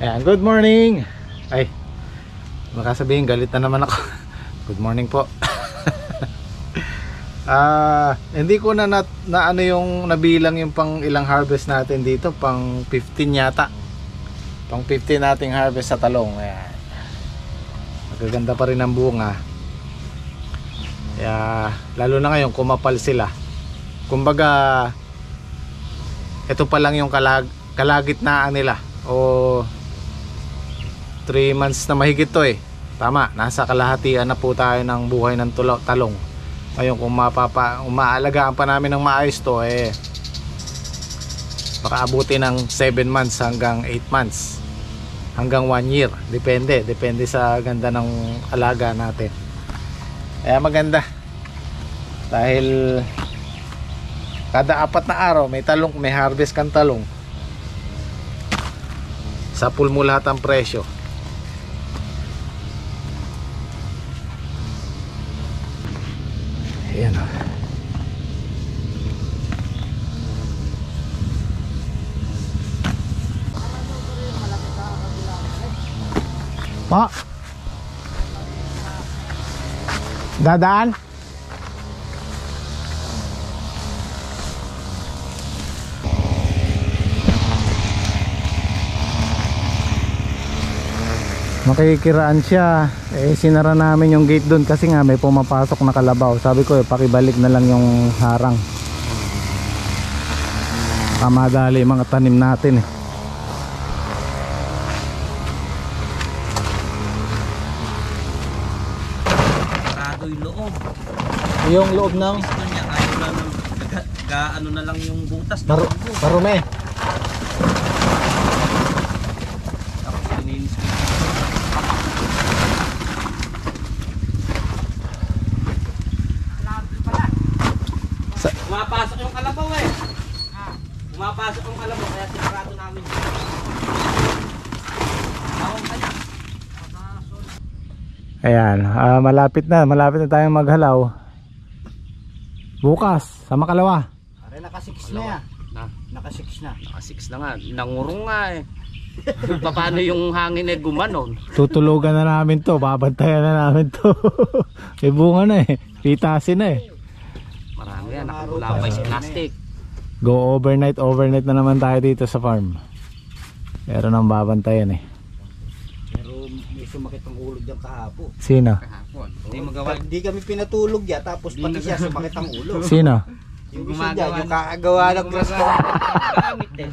Ayan, good morning. Ay, baka sabihin galit na naman ako. Good morning po. Hindi ko na ano yung nabilang yung pang ilang harvest natin dito, pang 15 yata. Pang 15 nating harvest sa talong. Ayan. Magaganda pa rin ang bunga. Kaya, lalo na ngayon kumapal sila. Kumbaga, ito pa lang yung kalagitnaan nila. O 3 months na mahigit to eh. Tama, nasa kalahatian na po tayo ng buhay ng talong. Ngayon kung umaalagaan pa namin ng maayos to eh, baka abutin ng 7 months hanggang 8 months, hanggang 1 year, depende sa ganda ng alaga natin. Kaya maganda dahil kada 4 na araw may talong, may harvest kang talong. Sapul mo lahat ang presyo. Ayan o. Pa, dadaan. Makikiraan siya eh, sinara namin yung gate doon kasi nga may pumapasok na kalabaw. Sabi ko pakibalik na lang yung harang, madali mga tanim natin eh. Sarado yung loob. Yung loob ng Gusto niya ayaw na ano na lang yung butas. Marumi. Tapos pininis ko. Pumapasok yung kalabaw eh. Pumapasok yung kalabaw kaya sinarado namin. Tawag kanya. Ayan, malapit na tayong maghalaw. Bukas sa Makalawa. Pare naka-6 na yan. Naka-6 na. Naka-6 na nga. Nangurong nga eh. Paano yung hangin eh gumanon? Tutulugan na namin to, babantayan na namin to. May bunga na eh, pitasin na eh. Marami yan, nakapulapay sa plastic. Go overnight na naman tayo dito sa farm. Pero nang babantayan eh. Pero may sumakit ang ulo dyan kahapon. Sino? Kahapon. Hindi magawa. Hindi kami pinatulog yan, tapos pati siya sumakit ang ulo. Sino? Yung isa dyan, yung kakagawa ng gamit eh.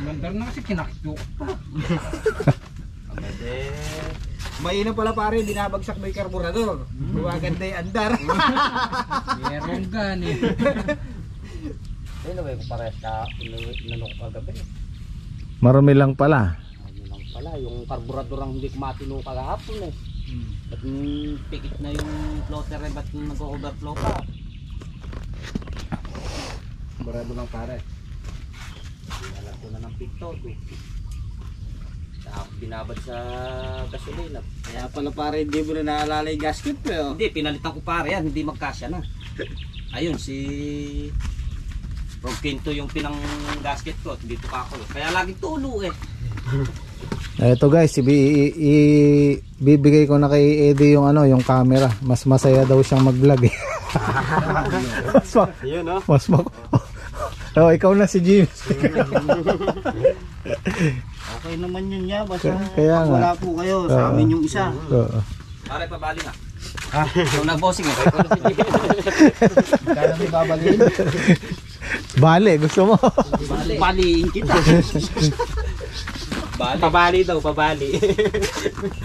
Mandar na kasi kinakyok pa. Mainam pala pare, binabagsak mo yung karburador. Maganda yung andar. Meron gan eh. Ayun na ba yung parehas na inanok kagabi? Marami lang pala. Ayun lang pala, yung karburador ang hindi kumatino kagahapon eh. Ba't pikit na yung floater eh, ba't nag-overflow pa? Barado lang pare. Alam ko na ng pikto eh. Binabad sa gasolina. Kaya pala pare, hindi mo na naalala yung gasket mo yun. Hindi, pinalitan ko pare yan, hindi magkasya na. Ayun, si Rob Quinto yung pinang gasket ko, dito pa ako. Kaya laging tulo eh. Eto guys, bibigay ko na kay Eddie yung ano, yung camera. Mas masaya daw siyang mag-vlog eh. Yun no? Oh, ikaw na si James. Okay naman yun niya, basta Kaya nga. wala po kayo, sa amin yung isa. Oo. Pare, pabali nga. Yung nag-bossing eh. Kaya may babalin. Bale, gusto mo? Baliin kita. Pabali daw, pabali.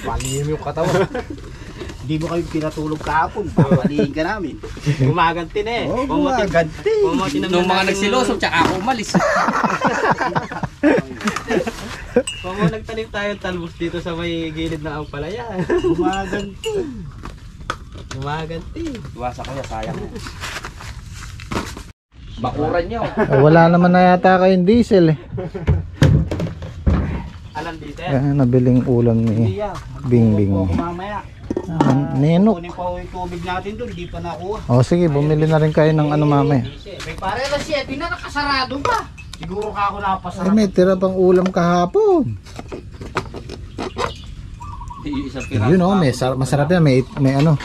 Baliin mo yung katawan. Hindi mo kayo pinatulog kahapon, babaliin ka namin. Gumaganti na eh. Oo, gumaganti. Nung mga nagsiloso, tsaka ako umalis. Kung nagtanim tayo talbos dito sa may gilid na ampalaya. Gumaganti. Iwasa ko yan, sayang mo. Bakuran nyo. Wala naman na yata kayong diesel eh. Alam dito Nabiling ulam ni Bingbing. Mamaya. Nenok. Kunin pa yung tubig natin doon, di pa nakuha. O sige, bumili na rin kayo ng ano mamaya. May pare na siya, di na nakasarado pa. Siguro ka ako Ay, napasarap. may tira pang ulam kahapon. Yung isang piraso. Yun oh, masarap yan. May ano,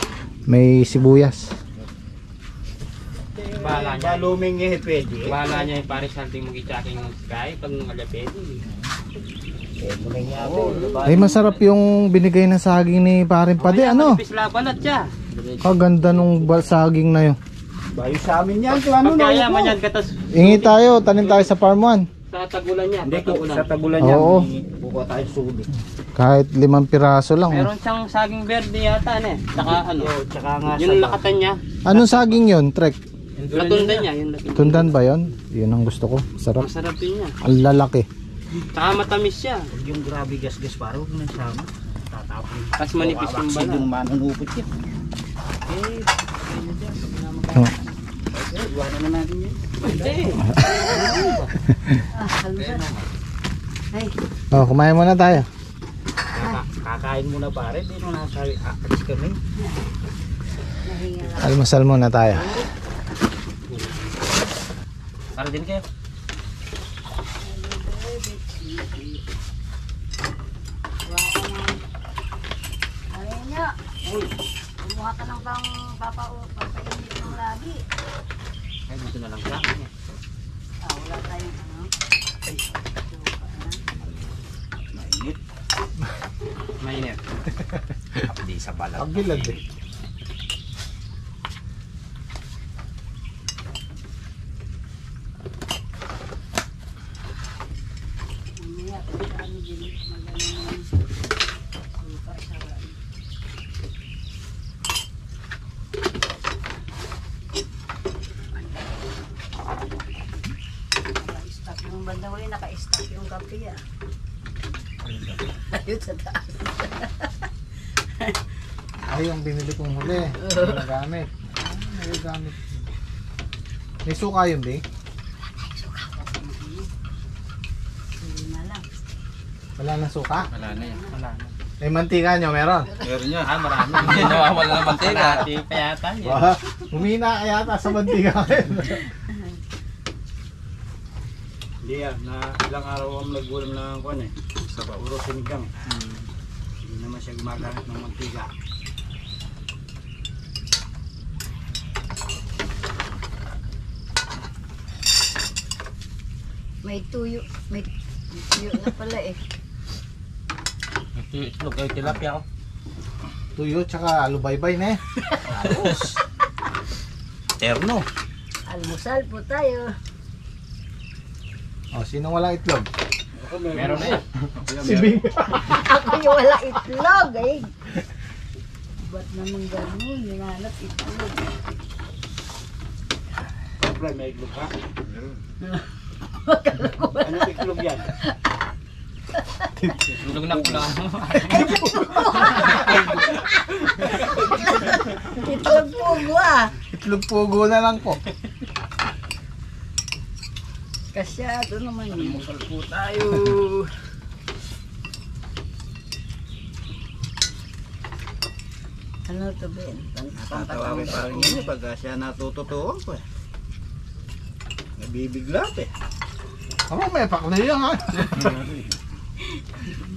may sibuyas. Bahala niya. Baluming eh, pwede. Bahala niya yung pare something mag-i-checking ng sky pag nalapit. Ay, masarap yung binigay na saging ni Paring Pade, ano? Pisla balat siya. Kaganda nung saging na yun. Bayo sa amin yan. Kung ano Pagkaya na manyan katas Ingi tayo, tanim tayo sa farm 1. sa tagulan niya. Hindi ko Tagulan. sa tagulan niya. Oo. Buko tayo sulit. Kahit 5 piraso lang. Oh. Meron siyang saging verde yata ne. Saka ano. Tsaka nga Yung lakatan niya. Anong saging yun, Trek? Latundan niya. Yung latundan. Tundan ba yun? Yun ang gusto ko. Sarap. Masarap din niya. Ang lalaki. Saka matamis siya. yung grabe gas-gas parang huwag nang sama. Tatapon. Tapos manipis yung Waksid balat. yung manunupot yan. Oh. Iwanan na natin yun. Hindi. Oh, kumain muna tayo. Kakain muna pare. Hindi nung nasabi. Alis kami. Almusal muna tayo. Para din kayo. Ayun niya. Kumuha ka ng papainit ng lagi. Ay, dito na lang siya. Wala tayong ano. Mainit. Mainit. Hindi sa balat. Ang gilad eh. Mamaya, pagka ano din, magaling suka sa naka-stop yung bandang huli, naka-stop yung kape ah. Ayun sa taas. Ay, yung binili kong huli. May nagamit. May nagamit. May suka yun, Bing? Hindi na lang. Wala na suka? Wala na yan. Wala na. May mantika nyo, meron? Meron niya. Ah, marami. Hindi nawawala ng mantika. Hindi pa yata yan. Wah, humina ka yata sa mantika kayo. Hindi yan. Na ilang araw ang nagbulam ng kuwan eh. Sa puro sinigang. Hindi naman siya gumagamit ng mantiga. May tuyo na pala eh. Itlog ay tilapia ko. Tuyo, tsaka alubaybay na eh. Terno. Almusal po tayo. O, sinong walang itlog? Meron na yan. Si Bing. Ako yung wala itlog eh. Ba't naman ganun? Hinanap itlog. Kapla, may iglog ka? Ano iglog yan? Tulog na pula. Itlog pugo ah. Itlog pugo na lang po. Kasya, ito naman yun. Musal po tayo. Ano to Ben? Tatawagin pa rin yun eh. Pagka siya natututuan ko eh. Nabibigla eh. Ako, may pakli yan ha.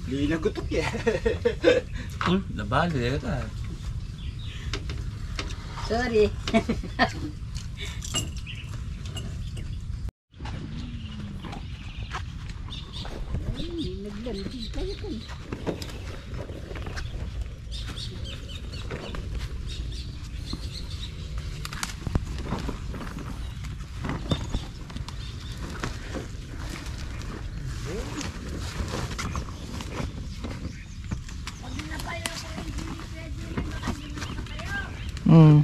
Hindi nagutok eh. Labali ka. Sorry. Naglandig kayo kan. Hmm.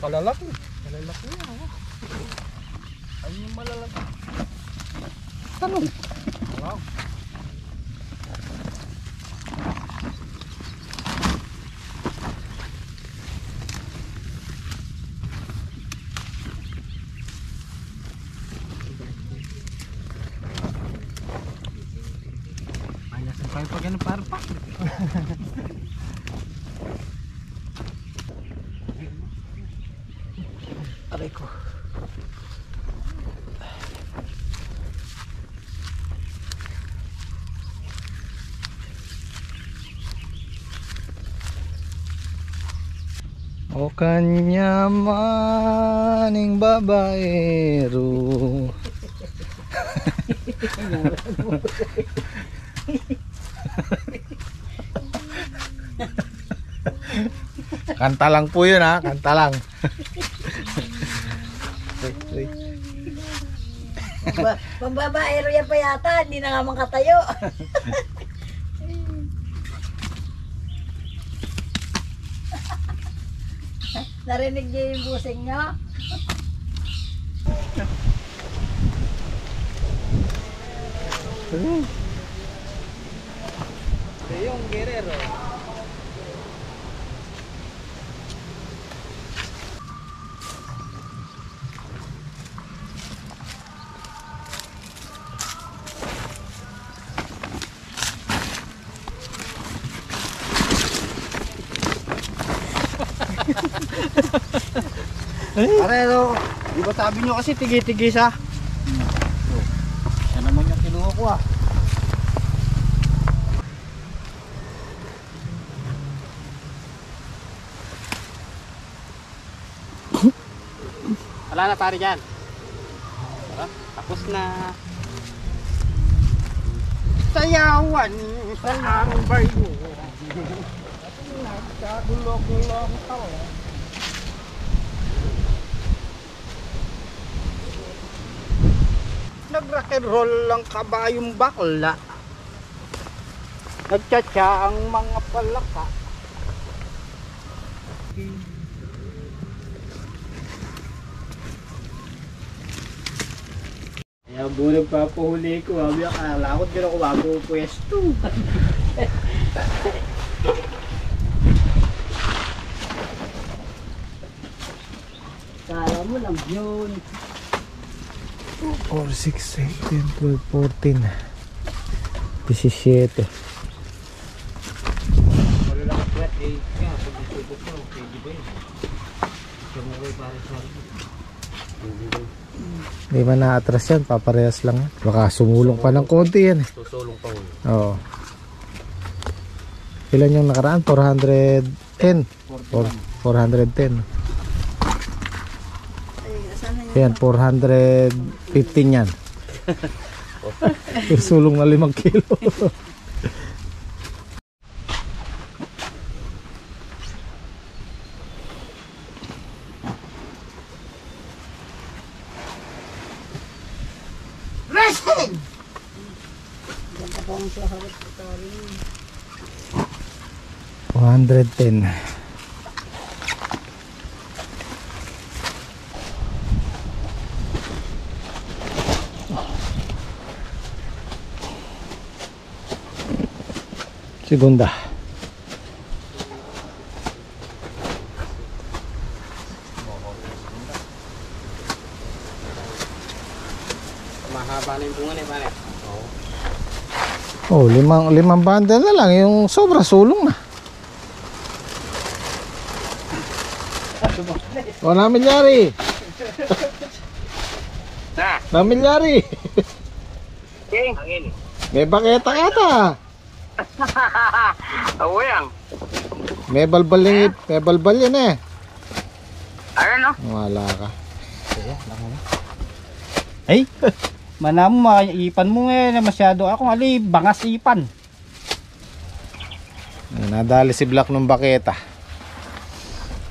Palalaki. Malalaki yan. Ayun yung malalaki. Tanong. Wow. Ay, nasan tayo pag ano parpa? Aray ko. O kanya maning babaero. Kanta lang po yun ha, kanta lang. Pambabaero yan pa yata, hindi na nga makatayo. Narinig niyo yung busing niyo? Yung Guerrero. Arero, di ba sabi nyo kasi tigi-tigis ha? Yan naman yung kinuha ko ah. Wala na pare dyan. Tapos na. Sayawan sa lambay mo. Nagkagulong-gulong tao. Nag-rock and roll lang kabayong bakla. Nagtsatsa ang mga palaka. Kaya buong nagpapahuli ko, sabi akala ko din ako bago pwesto. Kala mo lang yun. 4, 6, 8, 10, 12, 14 17. Malalaki po at 8 ka. Pag isubok mo, pwede ba yun? Kamukoy para sa akin. Hindi man na-atras yan, paparehas lang yan. Baka sumulong pa ng konti yan eh. Susulong pa ulo. Oo. Ilan yung nakaraan? 410 410. Yan, 415 yan. Sulong na 5 kilo. Wrestling! Ganda po ang sa harap ito rin. 410. Segunda. Mahaba na yung bunga na pare. Oh, limang bundle na lang. Yung sobra sulong na. O, namilyari. Namilyari. Hangin. May baketa kata. Awang. May balbal yan eh. Ano? Wala ka. Ay, manamo maipan mo eh, na masyado ako ali bangas ipan. Nadali si Black ng baketa.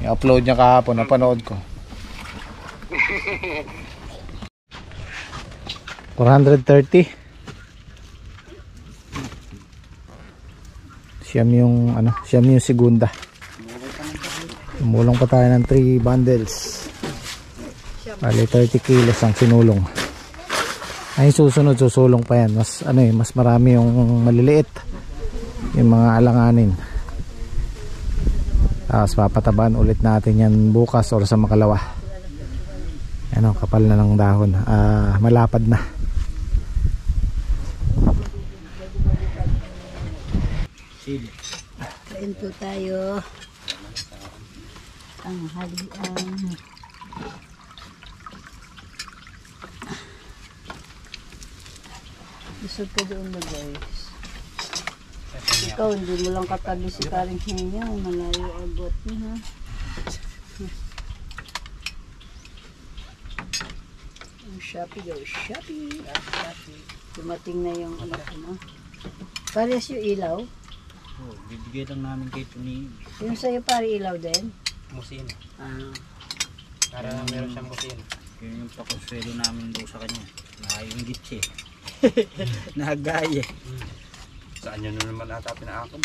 I-upload niya kahapon, napanood ko. 430. Siyam yung segunda. Tumulong pa tayo ng 3 bundles. Bali 30 kilos ang sinulong. Ay susunod susulong pa yan. Mas ano eh, mas marami yung maliliit. Yung mga alanganin. Tapos papatabaan ulit natin yan bukas or sa makalawa. Ano, kapal na ng dahon. Malapad na. Kain po tayo. Ang halian. Busog ka doon na guys. Ikaw, hindi mo lang katabi si Karing Hinya. Malayo abot niya ha. Shopee daw, Shopee. Dumating na yung anak mo. Pares yung ilaw. Oh, bibigay lang namin kay Tuni. Yung sa'yo pare ilaw din. Musin. Para meron siyang musin. Yun yung pakonsuelo namin doon sa kanya. Nakayunggit siya. Nagaya. Saan nyo naman ata pinaakon?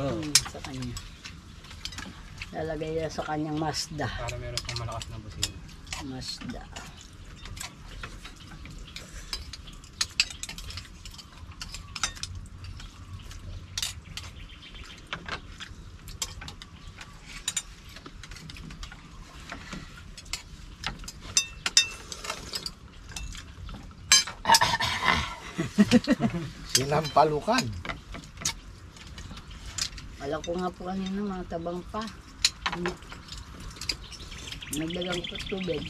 Oh. Sa kanya. Lalagay niya sa kanyang Mazda. Para meron pang malakas na busina. Mazda. Sinampalukan. Alam ko nga po kanina mga tabang pa. Nagdagang po tubig.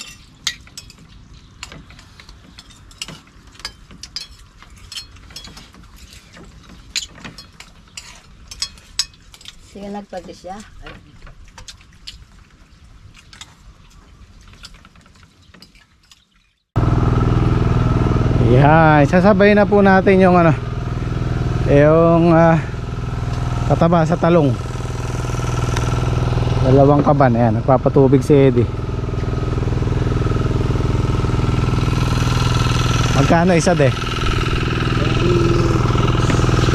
Sige nagpati siya. Ay. Yan, sasabay na po natin yung ano, yung kataba sa talong. Dalawang kaban, ayan, nagpapatubig si Eddie. Magkano isa de?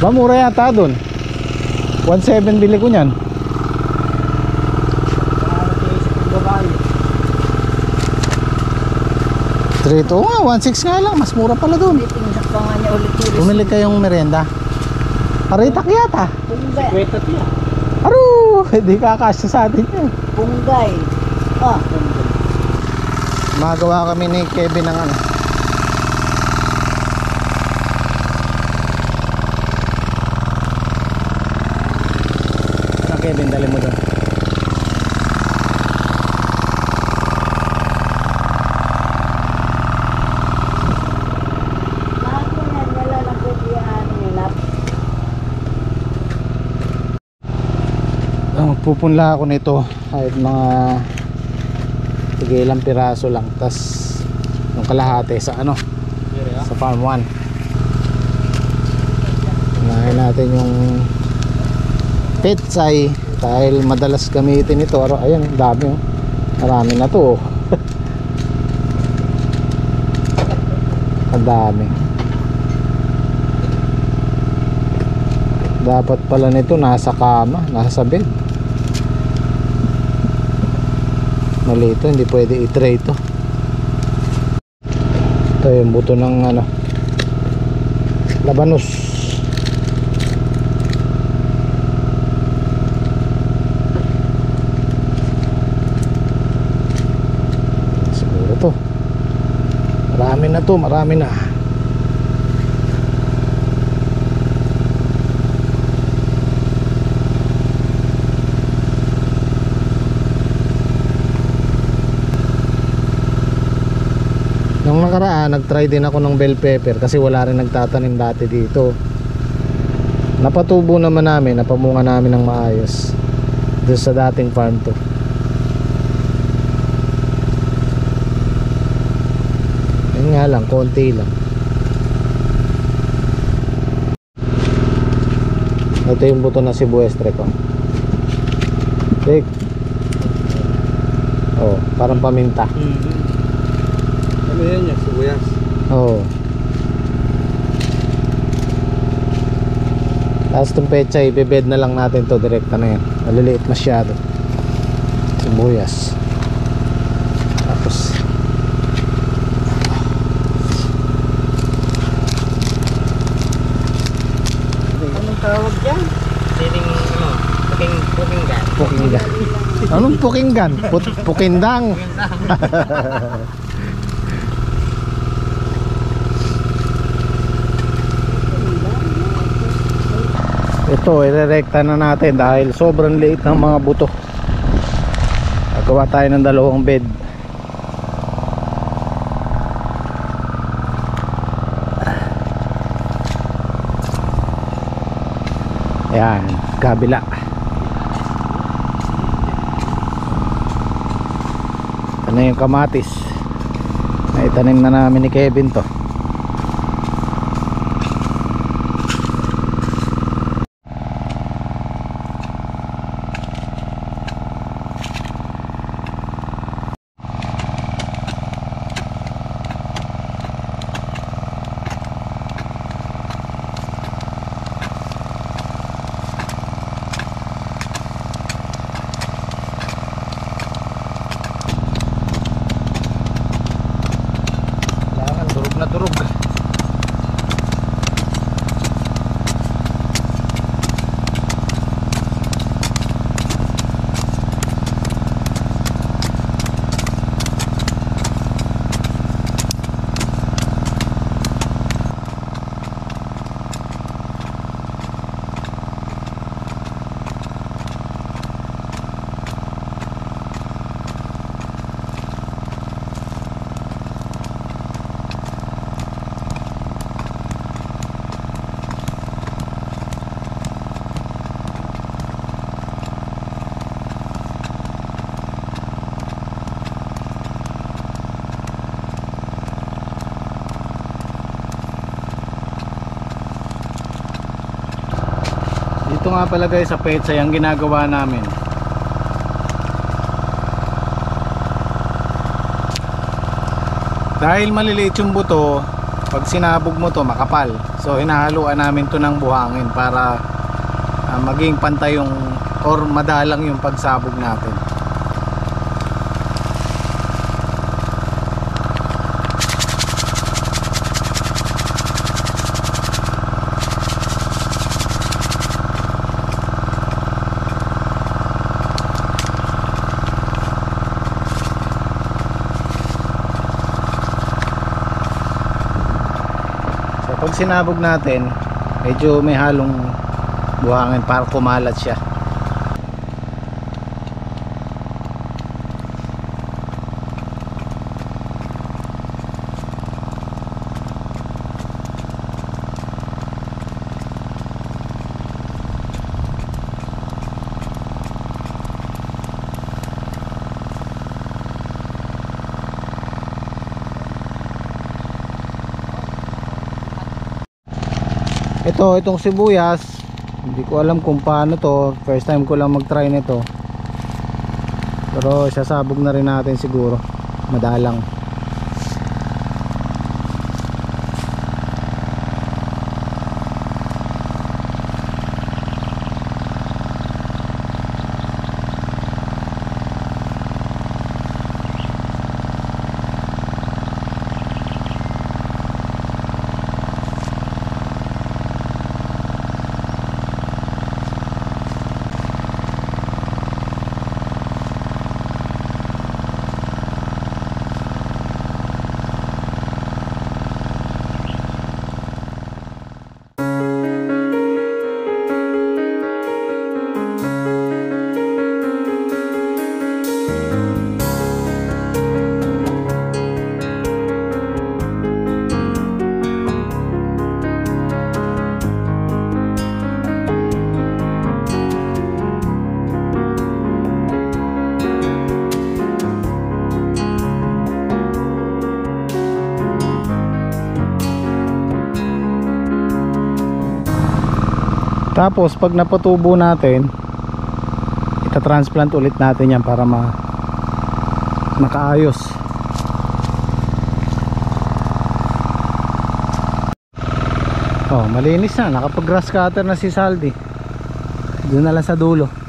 Ba mura yata dun. 1.7 bili ko nyan. Trito nga, 1.6 nga lang, mas mura pala dun. Tingnan pa nga niya ulit yung Bumili kayong merienda. Paritak yata. punggay. Kweta tiya. Aro, hindi kakasya sa atin yan. Punggay. Ah, Magawa kami ni Kevin ng ano. Ano Kevin, dali mo doon. lahat po yan nalalagay yan nila. Magpupunla ako nito kahit mga sige ilang piraso lang, tas yung kalahati sa ano, sa farm 1. Unahin natin yung petsay dahil madalas gamitin ito. Ayan, dami oh. Marami na to oh. Ang dami. Dapat pala nito nasa kama, nasa bed. Mali ito, hindi pwede i-tray ito. Ito yung buto ng ano, labanos. Siguro to. Marami na to, marami na. Nung nakaraan, nag-try din ako ng bell pepper kasi wala rin nagtatanim dati dito. Napatubo naman namin, napamunga namin ng maayos doon sa dating farm to. Yun nga lang, konti lang. Ito yung buto na sibuyas ko. Take. Oh, parang paminta. Ano yan niya? Sibuyas. Oo. Tapos itong pecha, ibebed na lang natin to. Direkta na yan. Maliliit masyado. sibuyas. Tapos Anong tawag dyan? Siling pukinggan. pukinggan. Anong pukinggan? Pukindang. Ito, irerekta na natin dahil sobrang liit ng mga buto. Gagawa tayo ng 2 bed. Ayan, kabila. Ito na yung kamatis. Naitanim na namin ni Kevin to. Durog na durog. Dito nga pala guys sa petsay ang ginagawa namin. Dahil maliliit yung buto, pag sinabog mo to makapal. So hinahaluan namin to ng buhangin para maging pantay yung or madalang yung pagsabog natin. Pag sinabog natin, medyo may halong buhangin para kumalat siya. Itong sibuyas, hindi ko alam kung paano to. First time ko lang mag-try nito. Pero sasabog na rin natin siguro. Madalang. Tapos pag napatubo natin, ita-transplant ulit natin yan para nakaayos. Oh, malinis na, nakapag grass cutter na si Saldi. Doon na lang sa dulo.